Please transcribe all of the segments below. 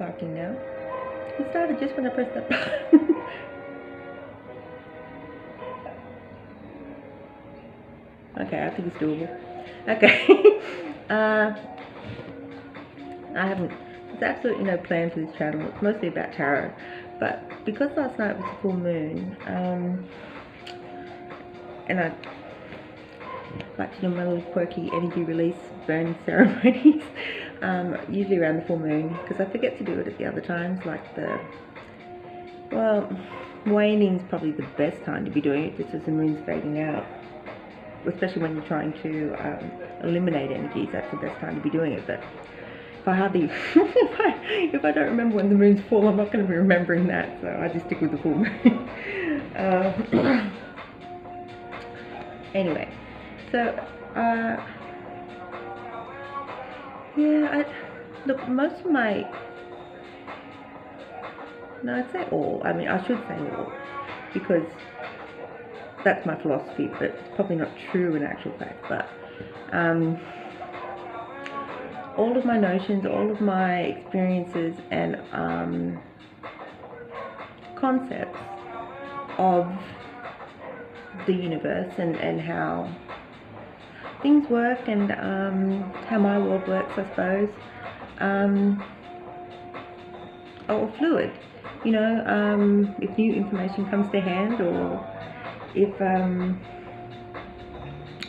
barking now. He started just when I pressed that button. Okay, I think it's doable. Okay. I haven't, there's absolutely no plan for this channel. It's mostly about tarot. But because last night was a full moon, and I like to do my little quirky energy release burn ceremonies, usually around the full moon, because I forget to do it at the other times, like well, waning's probably the best time to be doing it, just as the moon's fading out. Especially when you're trying to eliminate energies, that's the best time to be doing it. But if I hardly, if I don't remember when the moon's full, I'm not going to be remembering that, so I just stick with the full moon. Anyway, so yeah, look, most of my, no, I'd say all. I mean, I should say all, because that's my philosophy, but it's probably not true in actual fact. But all of my notions, all of my experiences and concepts of the universe and how things work and how my world works, I suppose, are all fluid. You know, if new information comes to hand, or if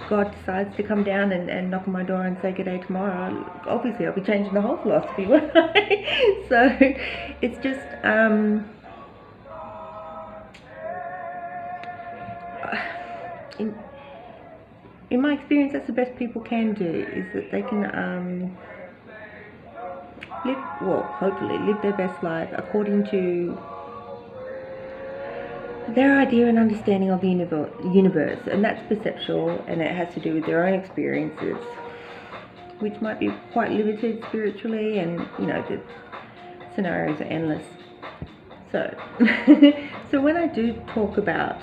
God decides to come down and knock on my door and say good day tomorrow, obviously I'll be changing the whole philosophy, won't I? So it's just in my experience, that's the best people can do, is that they can live, well, hopefully live their best life according to their idea and understanding of the universe, and that's perceptual, and it has to do with their own experiences, which might be quite limited spiritually, and you know, the scenarios are endless. So so when I do talk about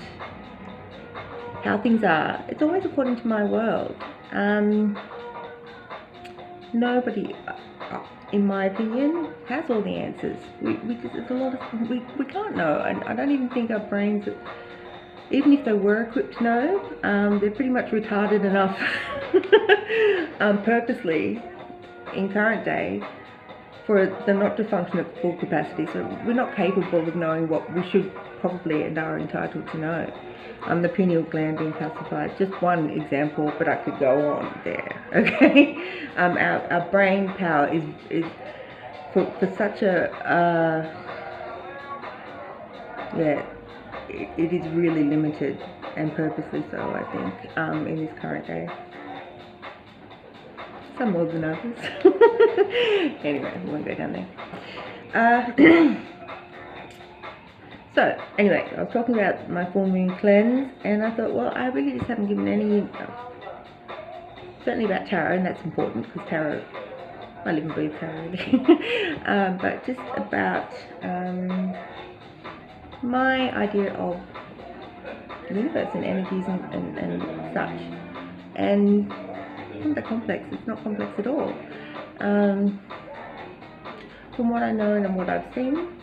how things are, it's always according to my world. Nobody, in my opinion, has all the answers. There's a lot of, we can't know, and I don't even think our brains, even if they were equipped to know, they're pretty much retarded enough purposely in current day for them not to function at full capacity. So we're not capable of knowing what we should probably and are entitled to know. The pineal gland being calcified, just one example, but I could go on there. Okay, our brain power is for such a yeah, it is really limited, and purposely so, I think, in this current day. Some more than others. Anyway, we won't go down there. So, anyway, I was talking about my full moon cleanse, and I thought, well, I really just haven't given any, certainly about tarot, and that's important, because tarot, I live and breathe tarot, really. But just about my idea of the universe and energies and such. And it's not that complex, it's not complex at all. From what I know and what I've seen,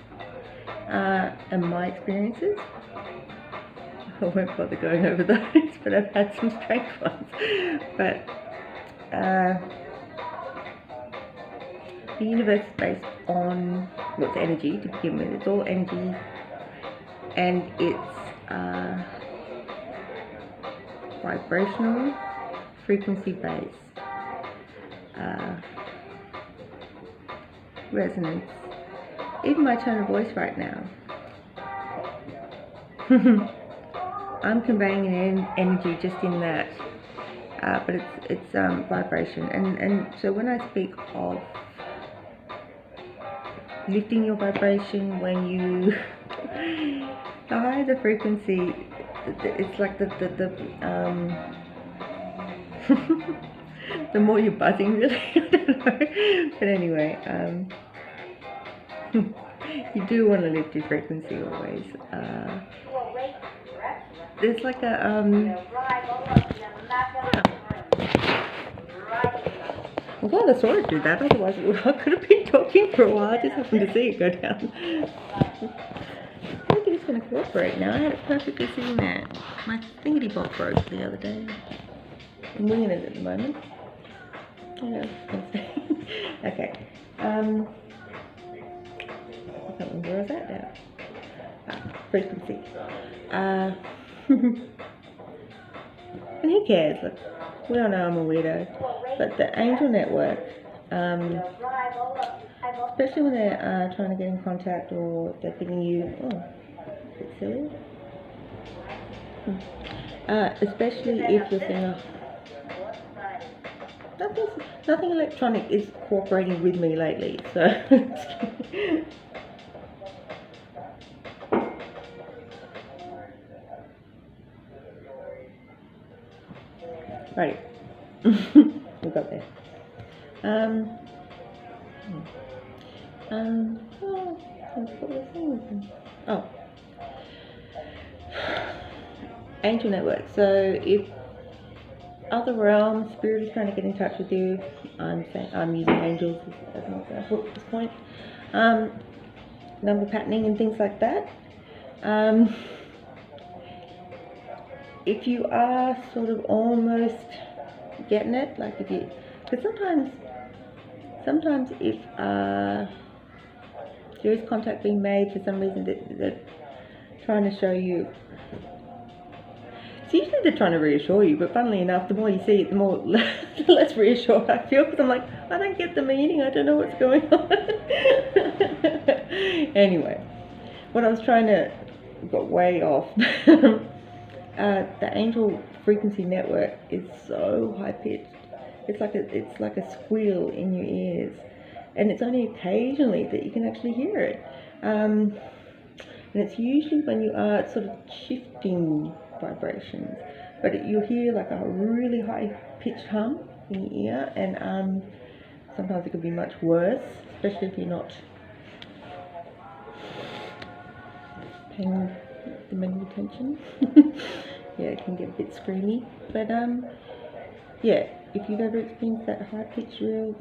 and my experiences, I won't bother going over those, but I've had some strange ones. But the universe is based on, well, it's energy to begin with. It's all energy, and it's vibrational, frequency based, resonance. Even my tone of voice right now, I'm conveying an energy just in that, but it's vibration, and so when I speak of lifting your vibration, when you the higher the frequency, it's like the the more you're buzzing, really. I don't know. But anyway, you do want to lift your frequency always. There's like a I'm glad I saw it do that, otherwise I could have been talking for a while. I just happened to see it go down. I think it's going to cooperate now. I had it perfectly sitting there. My thingy bob broke the other day. I'm winging it at the moment. Okay. I can't remember where I was at now. Frequency. And who cares? Look, we all know I'm a weirdo. But the angel network, especially when they're trying to get in contact or they're giving you, oh, a bit silly. Especially if you're saying, nothing electronic is cooperating with me lately, so. Right. We got there. Oh, angel network. So if other realms, spirit is trying to get in touch with you, I'm using angels as an example at this point. Number patterning and things like that. If you are sort of almost getting it, like if you, because sometimes if there is contact being made for some reason that they're trying to show you, it's usually they're trying to reassure you, but funnily enough, the more you see it, the more less reassured I feel, because I'm like, I don't get the meaning, I don't know what's going on. Anyway, what I was trying to, got way off. The angel frequency network is so high pitched. It's like a squeal in your ears, and it's only occasionally that you can actually hear it. And it's usually when you are sort of shifting vibrations, but you'll hear like a really high pitched hum in your ear, and sometimes it can be much worse, especially if you're not paying the mental attention. Yeah, it can get a bit screamy, but yeah, if you've ever experienced that high pitched real,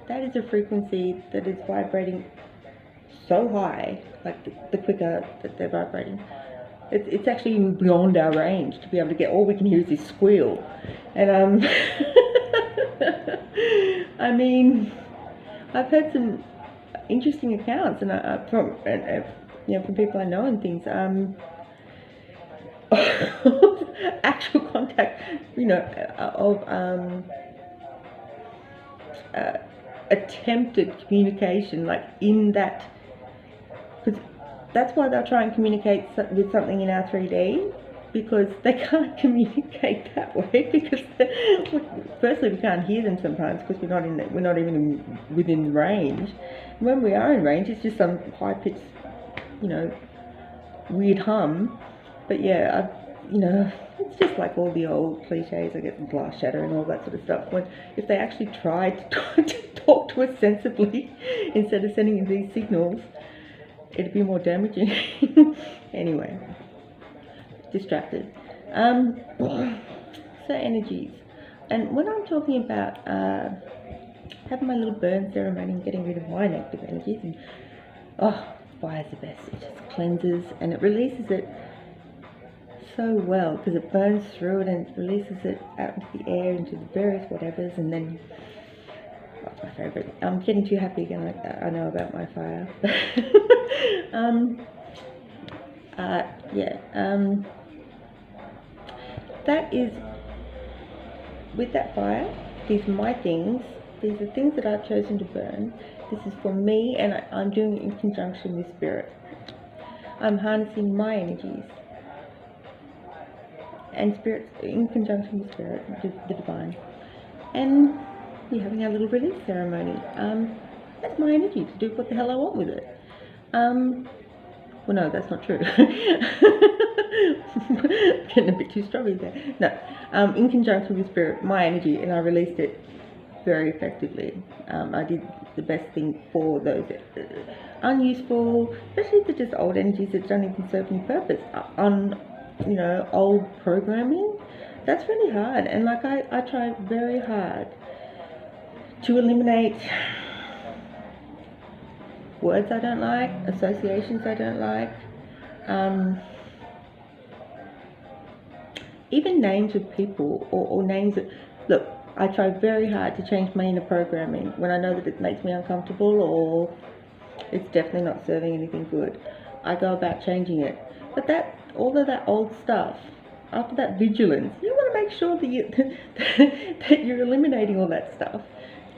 that is a frequency that is vibrating so high, like the quicker that they're vibrating, it's actually even beyond our range to be able to get. All we can hear is this squeal, and I mean, I've heard some interesting accounts, and from people I know and things, actual contact, of attempted communication, like in that, because that's why they'll try and communicate with something in our 3D, because they can't communicate that way, because firstly we can't hear them sometimes because we're not even within range. And when we are in range, it's just some high pitched, weird hum. But yeah, it's just like all the old cliches, I guess, glass shatter and all that sort of stuff. If they actually tried to talk to us sensibly instead of sending in these signals, it'd be more damaging. Anyway, distracted. So energies, and when I'm talking about having my little burn ceremony and getting rid of my negative energies, and fire's the best. It just cleanses and it releases it so well, because it burns through it and it releases it out into the air, into the various whatevers, and then that's my favourite. I'm getting too happy again, like that. I know about my fire. That is, with that fire, these are my things. These are things that I've chosen to burn. This is for me, and I'm doing it in conjunction with spirit. I'm harnessing my energies, and spirit in conjunction with spirit, the divine, and we're having our little release ceremony. That's my energy to do what the hell I want with it. Well, no, that's not true. Getting a bit too strawberry there. No, in conjunction with spirit, my energy, and I released it very effectively. I did the best thing for those unuseful, especially if they're just old energies that don't even serve any purpose. On old programming, that's really hard, and like I try very hard to eliminate words I don't like, associations I don't like, even names of people, or names of, look, I try very hard to change my inner programming when I know that it makes me uncomfortable or it's definitely not serving anything good. I go about changing it. But that, all of that old stuff, after that vigilance, you want to make sure that that you're eliminating all that stuff,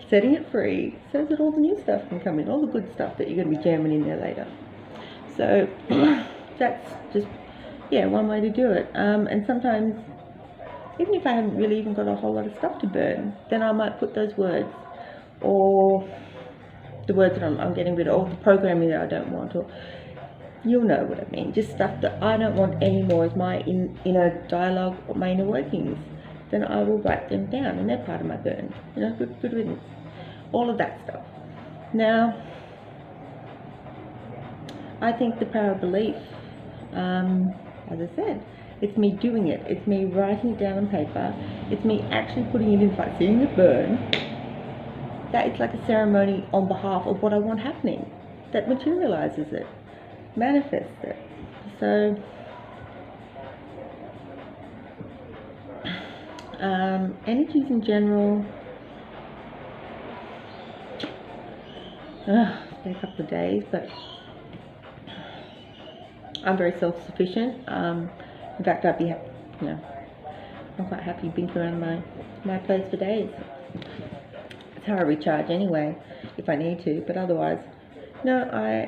setting it free so that all the new stuff can come in, all the good stuff that you're going to be jamming in there later. So that's just, yeah, one way to do it. And sometimes, even if I haven't really even got a whole lot of stuff to burn, then I might put those words, or the words that I'm getting rid of, or the programming that I don't want, or you'll know what I mean, just stuff that I don't want anymore as my inner dialogue or my inner workings, then I will write them down, and they're part of my burn. You know, good riddance. All of that stuff. Now, I think the power of belief, as I said, it's me doing it. It's me writing it down on paper. It's me actually putting it in, like seeing it burn. That is like a ceremony on behalf of what I want happening. That materializes it, manifests it. So, energies in general. It's been a couple of days, but I'm very self-sufficient. In fact, I'd be happy, you know, I'm quite happy being around my place for days. It's how I recharge anyway, if I need to, but otherwise, no, I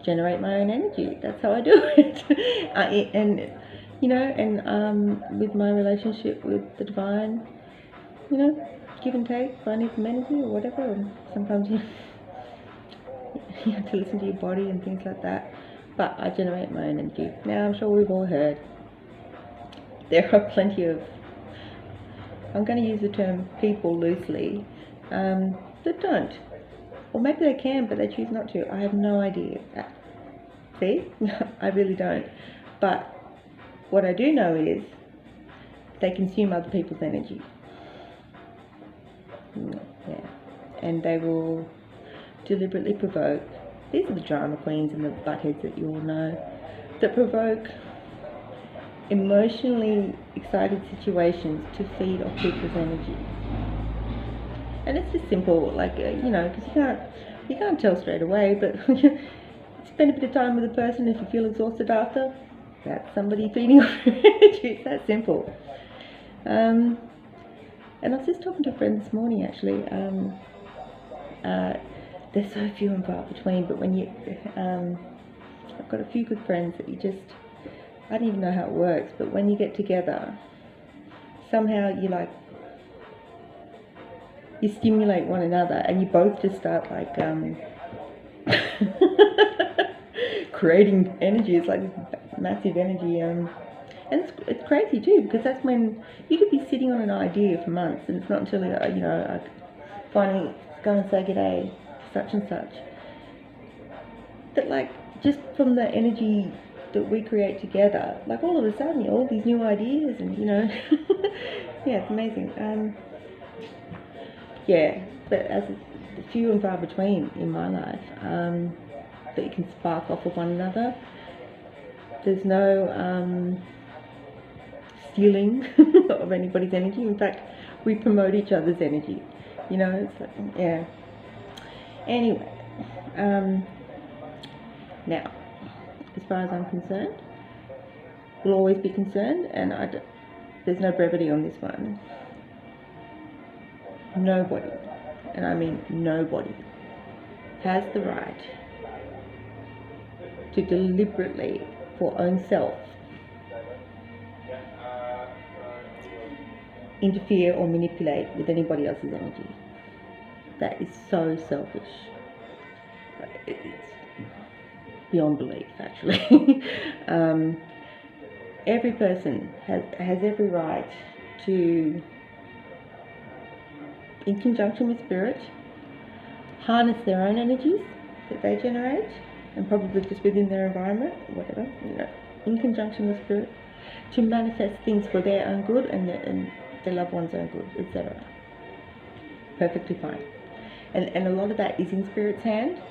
generate my own energy. That's how I do it. And you know, and with my relationship with the divine, you know, give and take, if I need some energy or whatever, and sometimes you have to listen to your body and things like that. But I generate my own energy. Now, I'm sure we've all heard there are plenty of, I'm going to use the term people loosely, that don't. Or maybe they can, but they choose not to. I have no idea. See? I really don't. But what I do know is they consume other people's energy. Yeah. And they will deliberately provoke. These are the drama queens and the buttheads that you all know, that provoke emotionally excited situations to feed off people's energy. And it's just simple, like, you know, because you can't tell straight away, but spend a bit of time with a person. If you feel exhausted after, that's somebody feeding off your energy. It's that simple. And I was just talking to a friend this morning, actually. They're so few and far between, but when you, I've got a few good friends that you just, I don't even know how it works, but when you get together, somehow you stimulate one another, and you both just start like creating energy. It's like this massive energy, and it's crazy too, because that's when you could be sitting on an idea for months, and it's not until you know, I finally go and say g'day, such and such, that like just from the energy that we create together, like all of a sudden you all these new ideas, and you know, yeah, it's amazing. Yeah, but as it's few and far between in my life, that you can spark off of one another. There's no stealing of anybody's energy. In fact, we promote each other's energy. You know, it's like, yeah. Anyway, now, as far as I'm concerned, will always be concerned, and there's no brevity on this one. Nobody, and I mean nobody, has the right to deliberately, for own self, interfere or manipulate with anybody else's energy. That is so selfish. It's beyond belief, actually. Every person has every right to, in conjunction with spirit, harness their own energies that they generate, and probably just within their environment, whatever, you know, in conjunction with spirit, to manifest things for their own good and their loved one's own good, etc. perfectly fine. And a lot of that is in Spirit's hand.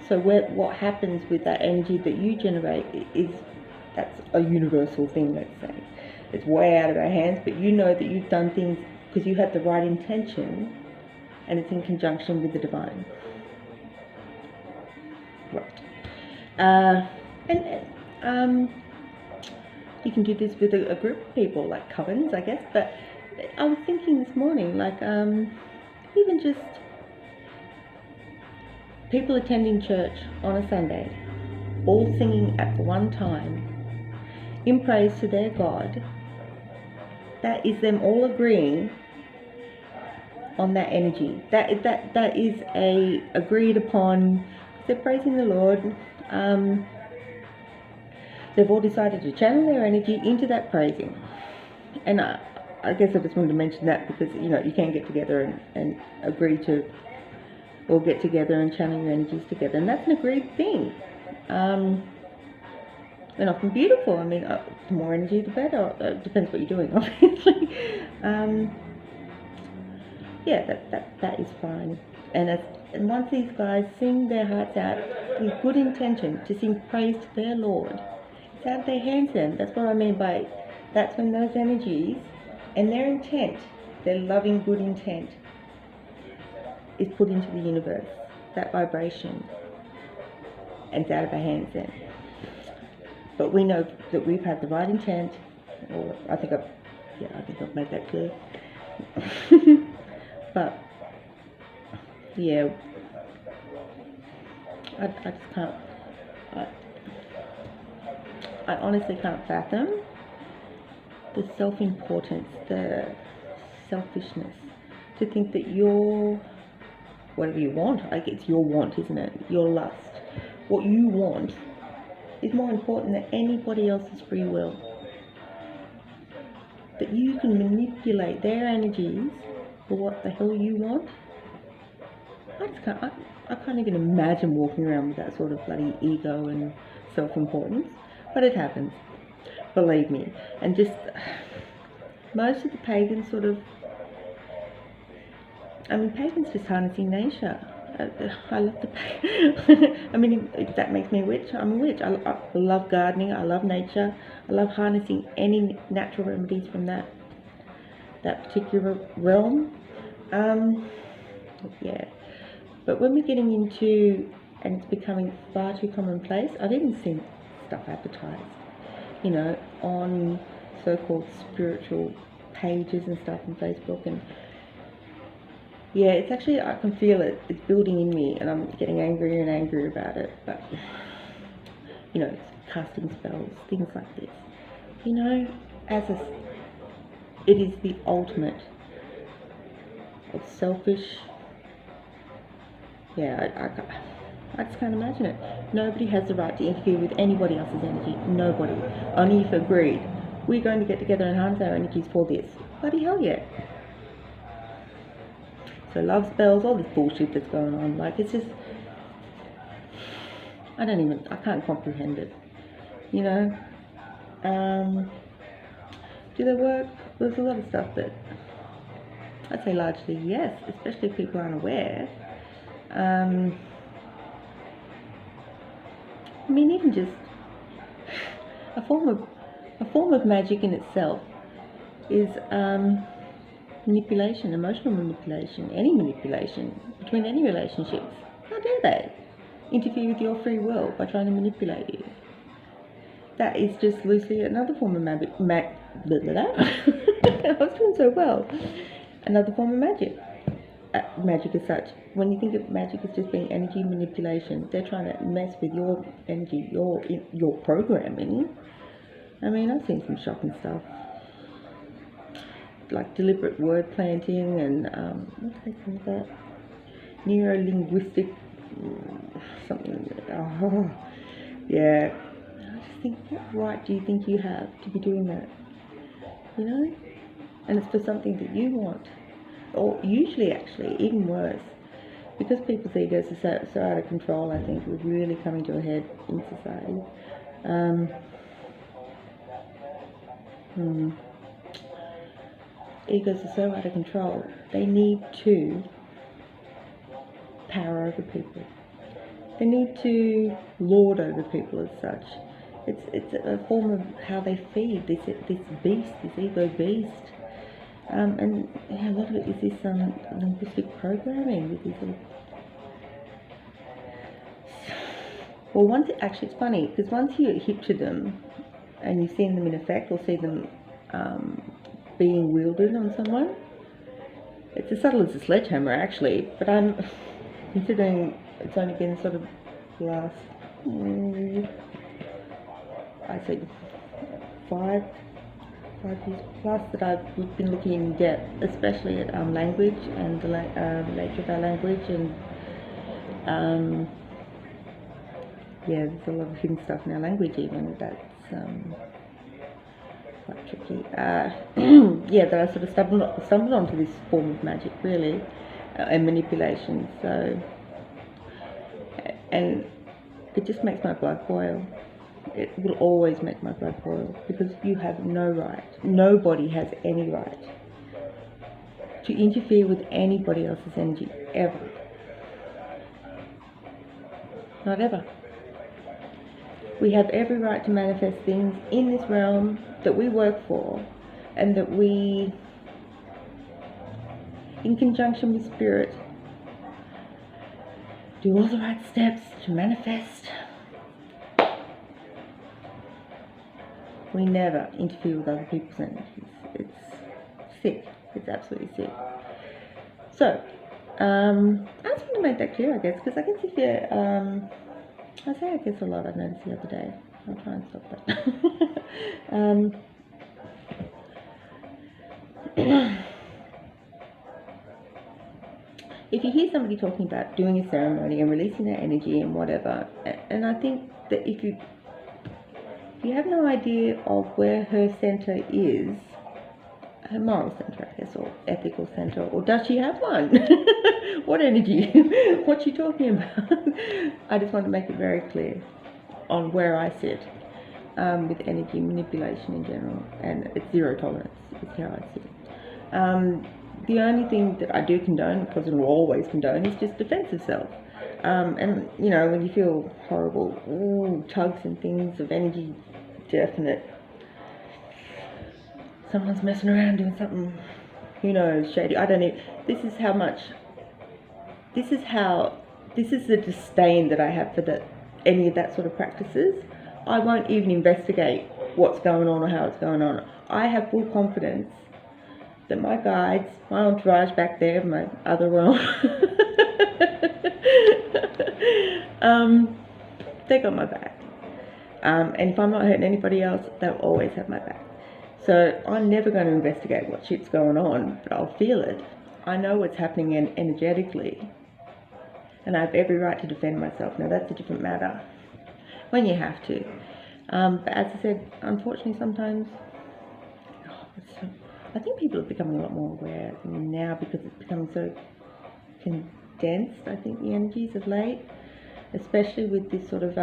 So what happens with that energy that you generate is, that's a universal thing, let's say. It's way out of our hands, but you know that you've done things because you had the right intention, and it's in conjunction with the divine. Right. You can do this with a group of people, like covens, I guess. But I was thinking this morning, like even just people attending church on a Sunday, all singing at one time in praise to their God. That is them all agreeing on that energy. That is a agreed upon. They're praising the Lord. They've all decided to channel their energy into that praising. And I guess I just wanted to mention that because, you know, you can get together and agree to all get together and channel your energies together. And that's an agreed thing. And often beautiful. I mean, the more energy, the better. It depends what you're doing, obviously. Yeah, that is fine. And once these guys sing their hearts out with good intention to sing praise to their Lord, it's out of their hands then. That's what I mean by, that's when those energies and their intent, their loving good intent, is put into the universe. That vibration. And it's out of our hands then. But we know that we've had the right intent, or I think I've made that clear. But yeah, I just can't. I honestly can't fathom the self-importance, the selfishness, to think that your whatever you want, like it's your want, isn't it? Your lust, what you want, is more important than anybody else's free will. That you can manipulate their energies for what the hell you want. I can't even imagine walking around with that sort of bloody ego and self-importance. But it happens. Believe me. And just most of the pagans sort of, I mean, pagans just harnessing nature. I love the I mean, if that makes me a witch, I'm a witch. I love gardening, I love nature, I love harnessing any natural remedies from that particular realm. Yeah, but when we're getting into, and it's becoming far too commonplace, I've even seen stuff advertised, you know, on so-called spiritual pages and stuff on Facebook, and yeah, it's actually, I can feel it. It's building in me, and I'm getting angrier and angrier about it. But, you know, casting spells, things like this. You know, it is the ultimate of selfish. Yeah, I just can't imagine it. Nobody has the right to interfere with anybody else's energy. Nobody. Only if agreed. We're going to get together and harness our energies for this. Bloody hell yeah. So love spells, all this bullshit that's going on, like it's just, I can't comprehend it, you know. Do they work? There's a lot of stuff that, I'd say largely yes, especially if people aren't aware. I mean, even just a form of magic in itself is manipulation, emotional manipulation, any manipulation between any relationships. How dare they interfere with your free will by trying to manipulate you? That is just loosely another form of magic. I was doing so well. Another form of magic. Magic as such. When you think of magic as just being energy manipulation, they're trying to mess with your energy, your programming. I mean, I've seen some shocking stuff. Like deliberate word planting and what do they call that? Neuro-linguistic something. Oh, yeah. I just think, what right do you think you have to be doing that? You know? And it's for something that you want. Or usually, actually, even worse. Because people's egos are so out of control, I think, we're really coming to a head in society. Egos are so out of control, they need to power over people. They need to lord over people as such. It's a form of how they feed this beast, this ego beast. And yeah, a lot of it is this linguistic programming with these little... Well, actually it's funny, because once you hip to them and you've seen them in effect, or see them being wielded on someone, it's as subtle as a sledgehammer actually, but I'm considering it's only been sort of the last, I'd say 5 years plus that I've been looking in depth, especially at language and the nature of our language, and yeah, there's a lot of hidden stuff in our language even that's quite tricky. Yeah, that I sort of stumbled onto this form of magic really, and manipulation. So, and it just makes my blood boil. It will always make my blood boil, because you have no right, nobody has any right to interfere with anybody else's energy, ever. Not ever. We have every right to manifest things in this realm that we work for, and that we, in conjunction with spirit, do all the right steps to manifest. We never interfere with other people's energies. It's sick. It's absolutely sick. So, I just want to make that clear, I guess, because I guess if you, I say I guess a lot, I noticed the other day. I'll try and stop that. If you hear somebody talking about doing a ceremony and releasing their energy and whatever, and I think that if you have no idea of where her center is, her moral center, I guess, or ethical center, or does she have one? What energy? What's she talking about? I just want to make it very clear on where I sit with energy manipulation in general, and it's zero tolerance is how I sit. The only thing that I do condone, because I will always condone, is just defense of self. And you know, when you feel horrible tugs and things of energy, definite. Someone's messing around doing something, who knows, shady. I don't know. This is the disdain that I have for any of that sort of practices. I won't even investigate what's going on or how it's going on. I have full confidence that my guides, my entourage back there, my other realm, they got my back. And if I'm not hurting anybody else, they'll always have my back. So I'm never going to investigate what shit's going on, but I'll feel it. I know what's happening energetically, and I have every right to defend myself. Now that's a different matter, when you have to. But as I said, unfortunately sometimes, I think people are becoming a lot more aware now, because it's becoming so condensed, I think, the energies of late, especially with this sort of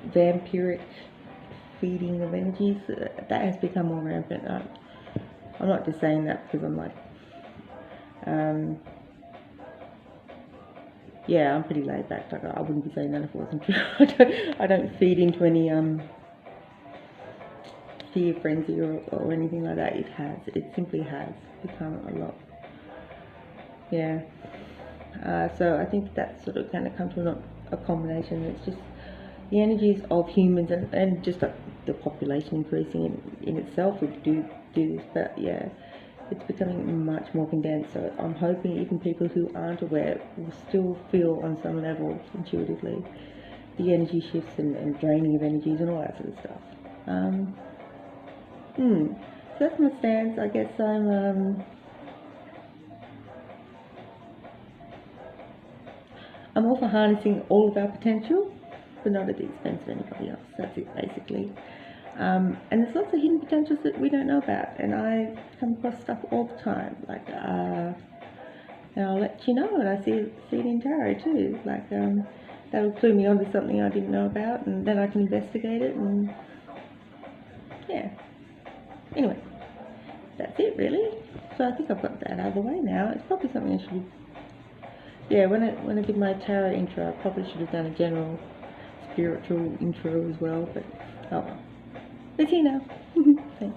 vampiric feeding of energies. That has become more rampant. I'm not just saying that because I'm like, yeah, I'm pretty laid back. Like, I wouldn't be saying that if it wasn't true. I don't feed into any fear frenzy or anything like that. It simply has become a lot. Yeah. So I think that's sort of kind of come to a combination. It's just the energies of humans and just the population increasing in itself would do this, but yeah, it's becoming much more condensed. So I'm hoping even people who aren't aware will still feel on some level intuitively the energy shifts and draining of energies and all that sort of stuff. So that's my stance. I guess I'm all for harnessing all of our potential, but not at the expense of anybody else. That's it, basically. And there's lots of hidden potentials that we don't know about, and I come across stuff all the time. Like, and I'll let you know, and I see it in tarot too. Like, that'll clue me onto something I didn't know about, and then I can investigate it, and yeah. Anyway, that's it really. So I think I've got that out of the way now. It's probably something I should Yeah, when I did my tarot intro, I probably should have done a general spiritual intro as well, but oh well. It's here now. Thanks.